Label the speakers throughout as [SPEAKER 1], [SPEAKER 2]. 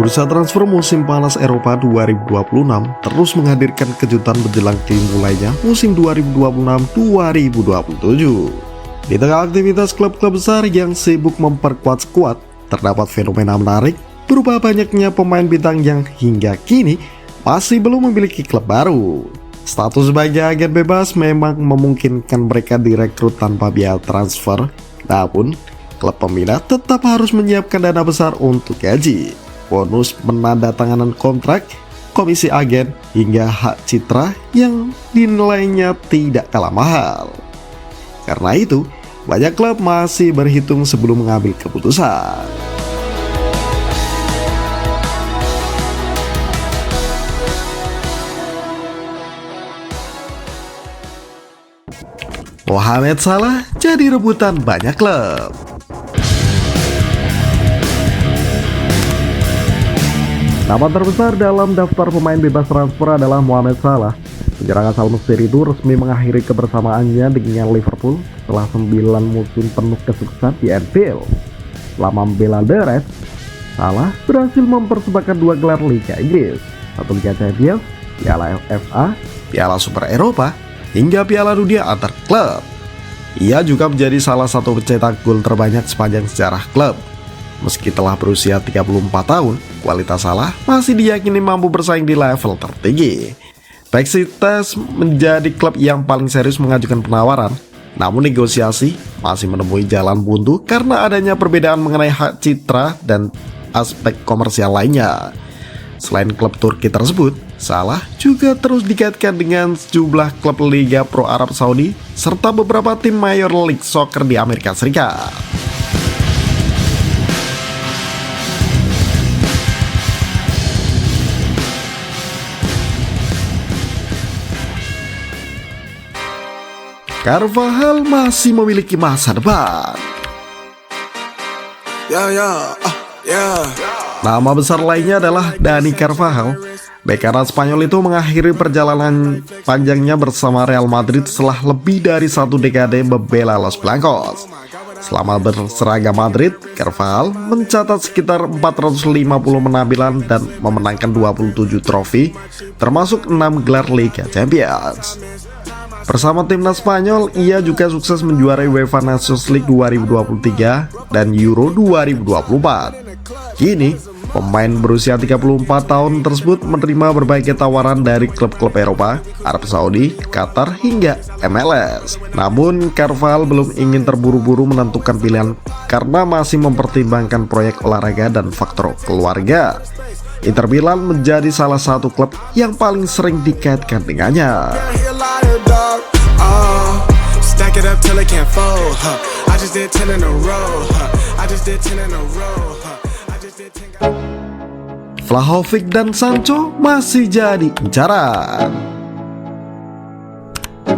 [SPEAKER 1] Bursa transfer musim panas Eropa 2026 terus menghadirkan kejutan menjelang dimulainya musim 2026-2027. Di tengah aktivitas klub-klub besar yang sibuk memperkuat skuad, terdapat fenomena menarik berupa banyaknya pemain bintang yang hingga kini masih belum memiliki klub baru. Status sebagai agen bebas memang memungkinkan mereka direkrut tanpa biaya transfer, namun klub pembina tetap harus menyiapkan dana besar untuk gaji, bonus penandatanganan kontrak, komisi agen, hingga hak citra yang dinilainya tidak kalah mahal. Karena itu, banyak klub masih berhitung sebelum mengambil keputusan. Mohamed Salah jadi rebutan banyak klub. Nama terbesar dalam daftar pemain bebas transfer adalah Mohamed Salah. Penyerang asal Mesir itu resmi mengakhiri kebersamaannya dengan Liverpool setelah 9 musim penuh kesuksesan di Anfield. Selama membela The Reds, Salah berhasil mempersembahkan 2 gelar Liga Inggris, 1 Liga Champions, Piala FA, Piala Super Eropa, hingga Piala Dunia antar klub. Ia juga menjadi salah satu pencetak gol terbanyak sepanjang sejarah klub. Meski telah berusia 34 tahun, kualitas Salah masih diyakini mampu bersaing di level tertinggi. Besiktas menjadi klub yang paling serius mengajukan penawaran, namun negosiasi masih menemui jalan buntu karena adanya perbedaan mengenai hak citra dan aspek komersial lainnya. Selain klub Turki tersebut, Salah juga terus dikaitkan dengan sejumlah klub Liga Pro Arab Saudi serta beberapa tim Major League Soccer di Amerika Serikat. Carvajal masih memiliki masa depan. Nama besar lainnya adalah Dani Carvajal. Bek kanan Spanyol itu mengakhiri perjalanan panjangnya bersama Real Madrid setelah lebih dari 1 dekade membela Los Blancos. Selama berseragam Madrid, Carvajal mencatat sekitar 450 penampilan dan memenangkan 27 trofi, termasuk 6 gelar Liga Champions. Bersama timnas Spanyol, ia juga sukses menjuarai UEFA Nations League 2023 dan Euro 2024. Kini, pemain berusia 34 tahun tersebut menerima berbagai tawaran dari klub-klub Eropa, Arab Saudi, Qatar, hingga MLS. Namun, Carvajal belum ingin terburu-buru menentukan pilihan karena masih mempertimbangkan proyek olahraga dan faktor keluarga. Inter Milan menjadi salah satu klub yang paling sering dikaitkan dengannya. Vlahovic dan Sancho masih jadi incaran.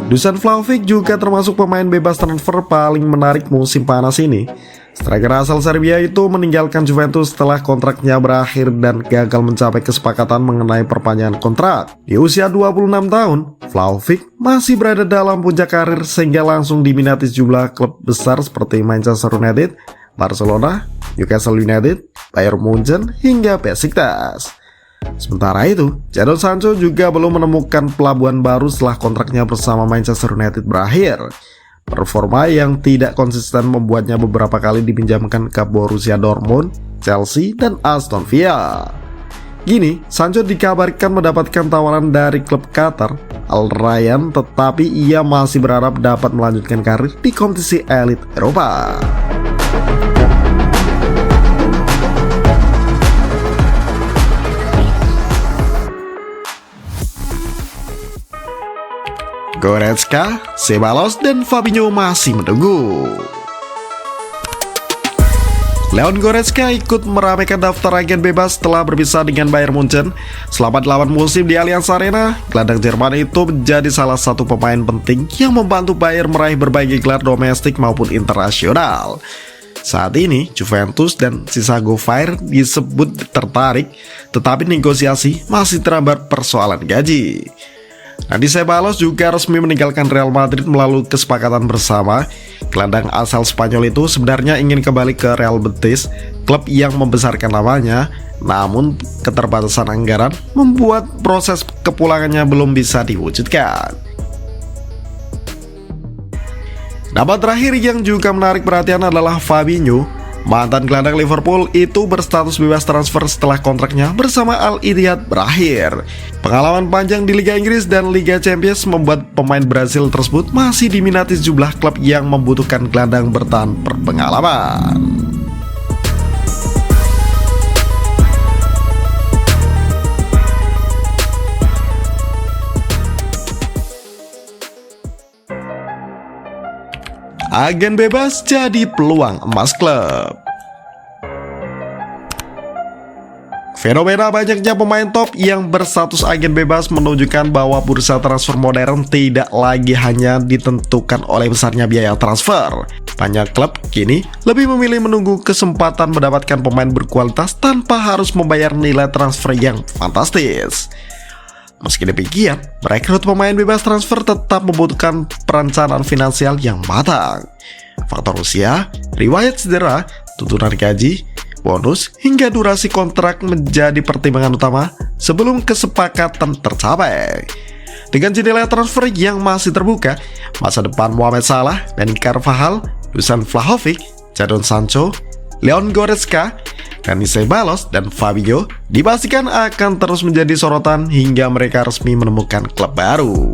[SPEAKER 1] Dusan Vlahovic juga termasuk pemain bebas transfer paling menarik musim panas ini. Striker asal Serbia itu meninggalkan Juventus setelah kontraknya berakhir dan gagal mencapai kesepakatan mengenai perpanjangan kontrak. Di usia 26 tahun, Vlahovic masih berada dalam puncak karir sehingga langsung diminati sejumlah klub besar seperti Manchester United, Barcelona, Newcastle United, Bayern Munchen, hingga Besiktas. Sementara itu, Jadon Sancho juga belum menemukan pelabuhan baru setelah kontraknya bersama Manchester United berakhir. Performa yang tidak konsisten membuatnya beberapa kali dipinjamkan ke Borussia Dortmund, Chelsea, dan Aston Villa. Kini, Sancho dikabarkan mendapatkan tawaran dari klub Qatar, Al Rayyan, tetapi ia masih berharap dapat melanjutkan karir di kompetisi elit Eropa. Goretzka, Ceballos, dan Fabinho masih menunggu. Leon Goretzka ikut meramaikan daftar agen bebas setelah berpisah dengan Bayern Munchen. Selama 8 musim di Allianz Arena, gelandang Jerman itu menjadi salah satu pemain penting yang membantu Bayern meraih berbagai gelar domestik maupun internasional. Saat ini, Juventus dan Chicago Fire disebut tertarik, tetapi negosiasi masih terhambat persoalan gaji. Dani Ceballos juga resmi meninggalkan Real Madrid melalui kesepakatan bersama. Gelandang asal Spanyol itu sebenarnya ingin kembali ke Real Betis, klub yang membesarkan namanya, namun keterbatasan anggaran membuat proses kepulangannya belum bisa diwujudkan. Nama terakhir yang juga menarik perhatian adalah Fabinho. Mantan gelandang Liverpool itu berstatus bebas transfer setelah kontraknya bersama Al-Ittihad berakhir. Pengalaman panjang di Liga Inggris dan Liga Champions membuat pemain Brasil tersebut masih diminati sejumlah klub yang membutuhkan gelandang bertahan berpengalaman. Agen bebas jadi peluang emas klub. Fenomena banyaknya pemain top yang berstatus agen bebas menunjukkan bahwa bursa transfer modern tidak lagi hanya ditentukan oleh besarnya biaya transfer. Banyak klub kini lebih memilih menunggu kesempatan mendapatkan pemain berkualitas tanpa harus membayar nilai transfer yang fantastis. Meski demikian, merekrut pemain bebas transfer tetap membutuhkan perencanaan finansial yang matang. Faktor usia, riwayat cedera, tuntunan gaji, bonus, hingga durasi kontrak menjadi pertimbangan utama sebelum kesepakatan tercapai. Dengan jendela transfer yang masih terbuka, masa depan Mohamed Salah, Dani Carvajal, Dusan Vlahovic, Jadon Sancho, Leon Goretzka, Dani Ceballos, dan Fabinho dipastikan akan terus menjadi sorotan hingga mereka resmi menemukan klub baru.